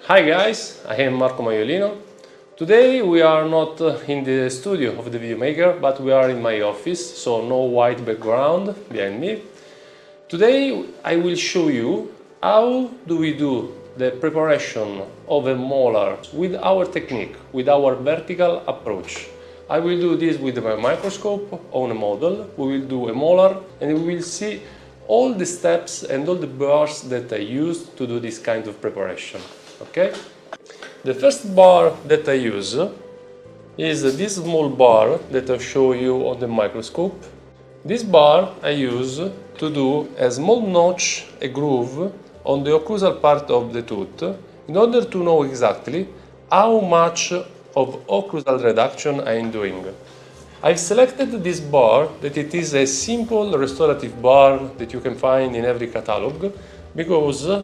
Hi guys, I am Marco Maiolino. Today we are not in the studio of the video maker, but we are in my office, so no white background behind me. Today I will show you how do we do the preparation of a molar with our technique, with our vertical approach. I will do this with my microscope on a model. We will do a molar and we will see all the steps and all the bars that I use to do this kind of preparation. Okay? The first bar that I use is this small bar that I show you on the microscope. This bar I use to do a small notch, a groove on the occlusal part of the tooth in order to know exactly how much of occlusal reduction I am doing. I've selected this bar that it is a simple restorative bar that you can find in every catalog because